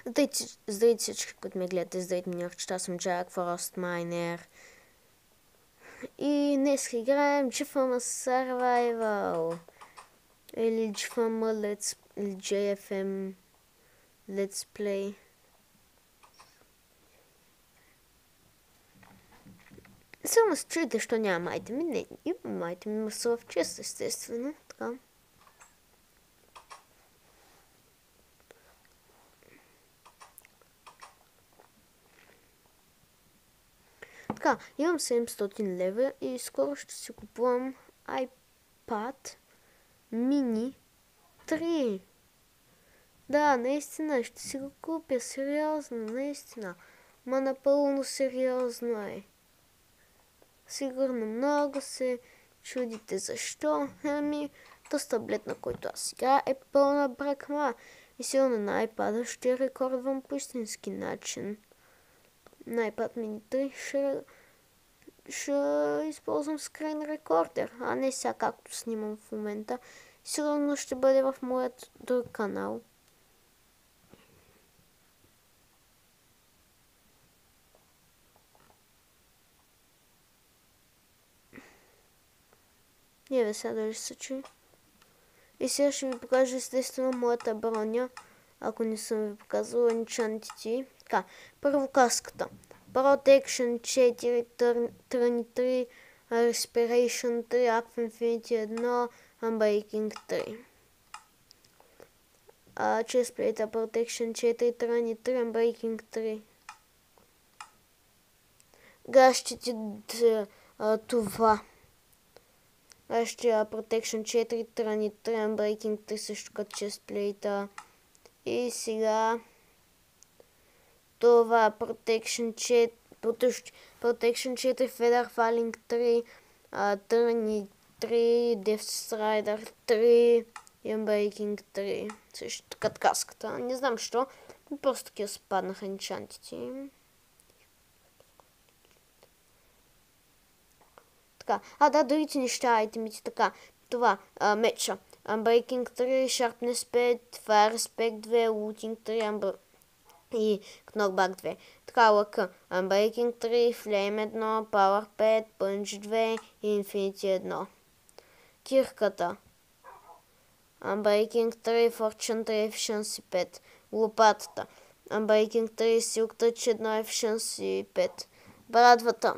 Здравейте всички, които ме гледате, здравейте ми, аз съм Jack Frost Miner. И днес играем GFM Survival. Или GFM или JFM Let's Play. Само се чуете, що няма айтеми. Не, имам айтеми, но са в чест, естествено. Така. Така, имам 700 лева и скоро ще си купувам iPad mini 3. Да, наистина, ще си го купя, сериозно, наистина. Ма напълно сериозно е. Сигурно много се чудите защо. То с таблет, на който аз играя, е пълна бракма. И сигурно на iPad ще рекордвам по истински начин. На iPad mini 3 ще използвам скрин рекордер, а не сега както снимам в момента. Сигурно ще бъде в моят друг канал. Не бе, сега дали се чуи. И сега ще ви покажа естествено моята броня, ако не съм ви показвала енчантите. Така, първо каската. Protection 4, Turn 3, Respiration 3, Up Infinity 1, Unbreaking 3. Chestplate Protection 4, Turn 3, Unbreaking 3. Гащите това. Ще Protection 4, Turn 3, Unbreaking 3 също като Chestplate. И сега това Protection 4, Feather Falling 3, Turn 3, Death Strider 3 и Unbreaking 3. Също като каската. Не знам защо. Просто такива спаднаха енчантите. Така. Да, другите неща, айтемите така. Това, меча. Unbreaking 3, Sharpness 5, Fire Respect 2, Looting 3, и Knockback 2. Така, лъка. Unbreaking 3, Flame 1, Power 5, Punch 2 и Infinity 1. Кирката. Unbreaking 3, Fortune 3, Efficiency 5. Лопатата. Unbreaking 3, Silk Touch 1, Efficiency 5. Брадвата.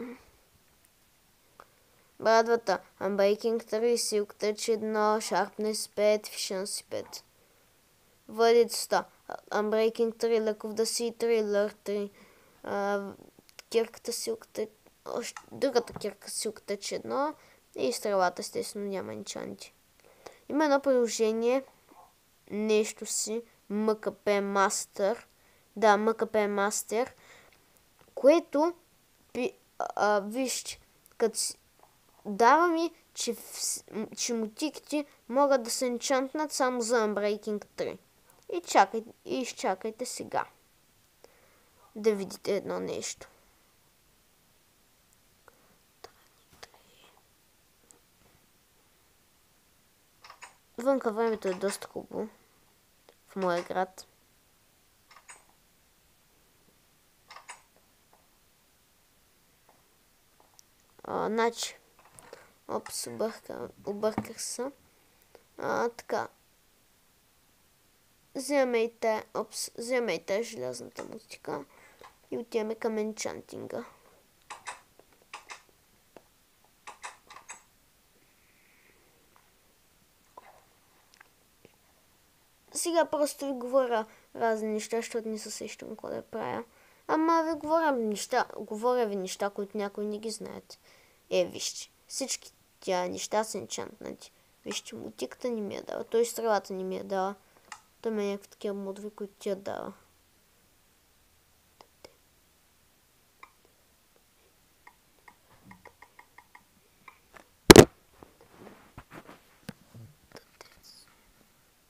Unbreaking 3, Silk Touch 1, Sharpness 5, Efficiency 5. Въдицата. Unbreaking 3, Luck of the Sea 3, Lure 3. Кирката Silk Touch, другата кирка Silk Touch 1 и стрелата, естествено няма енчанти. Има едно приложение, нещо си, MKP Master. Да, MKP Master, което вижте, като дава ми, че мотиките могат да се енчантнат само за Unbreaking 3. И изчакайте сега да видите едно нещо. Вънка времето е доста хубаво в моя град. Значи, опс, обърках се. Така. Вземайте желязната мутика и отиваме към енчантинга. Сега просто ви говоря разни неща, защото не се сещам какво да правя. Ама ви говоря ви неща, които някои не ги знаят. Вижте, всички тя неща са енчантнати. Вижте, мутиката не ми я дава, той стрелата не ми я дава. Той има някакви такива модви, които ти я дава.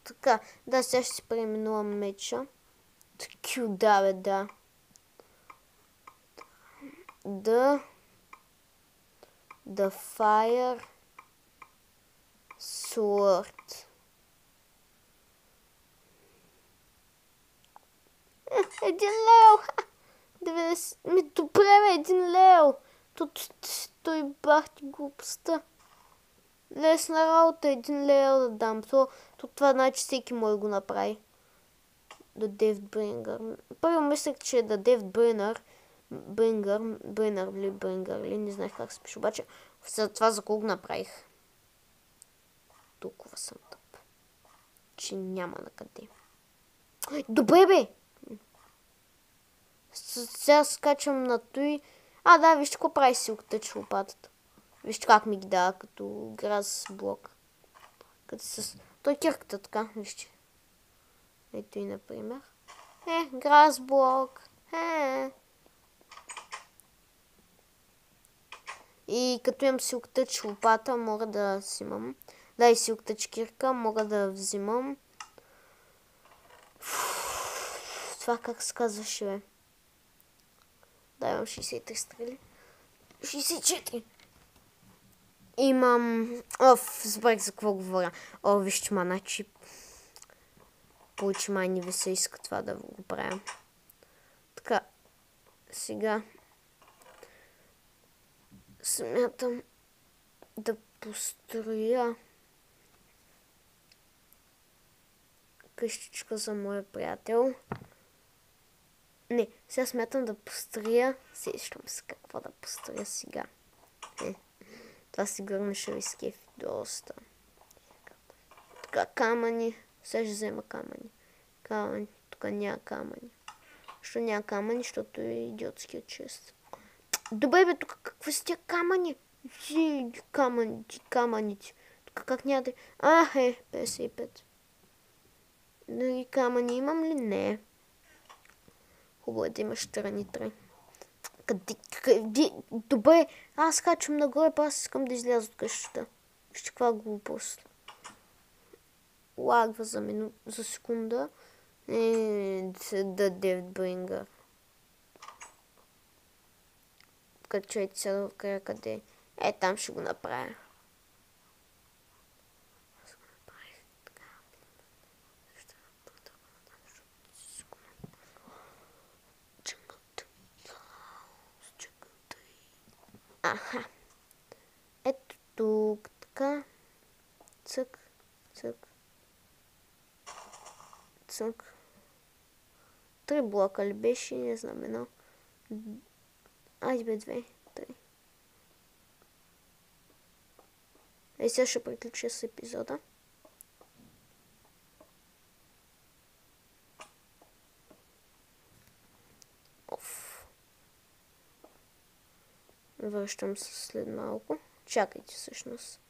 Така, да, сега ще си преименувам меча. Q, да. The Fire Sword. 1 лео! 90... Ми добре, бе, 1 лео! Той бах ти глупостта. Лесна работа, 1 лео да дам. Това значи всеки може да го направи. Да Дейвид Брингър. Първо мислех, че е да Дейвид Брингър ли, не знаех как се пише, обаче за това за кого го направих. Толкова съм тъп, че няма на къде. Добре, бе! Сега скачам на той. Да, вижте какво прави силката, че лопатата. Вижте как ми ги дава като граз блок. Като с... Той кирката така, вижте. Ето и например. Граз блок. И като имам силктъч лопата, мога да взимам. Да, и силктъч кирка, мога да взимам. Това как се казваше, бе? Да, имам 63 стрели. 64. Имам... Забравих за какво говоря. Вижте, значи... Получи не ви се иска това да го правя. Така. Сега... Смятам да построя къщичка за моя приятел. Не, сега смятам да построя. Сещам се какво да построя сега. Това сигурно ще ви скефи доста. Така, камъни. Сега ще взема камъни. Тук няма камъни. Защо няма камъни? Защото е идиотският чест. Добре, бе, тук какви са тия камъни? Камъните. Тук как няма да... 55. Други камъни имам ли? Не. Хубаво е да имаш страни 3. Добре, аз качвам нагоре, па аз искам да изляза от къщата. Вижте каква глупост. Лагва за секунда. Да Дейвид Брингър. Качайте се до края къде. Там ще го направя. Ето тук, така. Цък. 3 блока ли беше? Не знам, 1. Айде бе, 2, 3. Сега ще приключа с епизода. Връщам се след малко. Чакайте всъщност.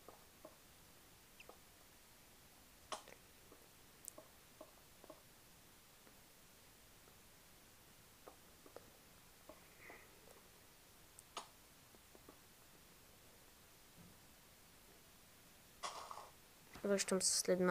Връщам се след малко.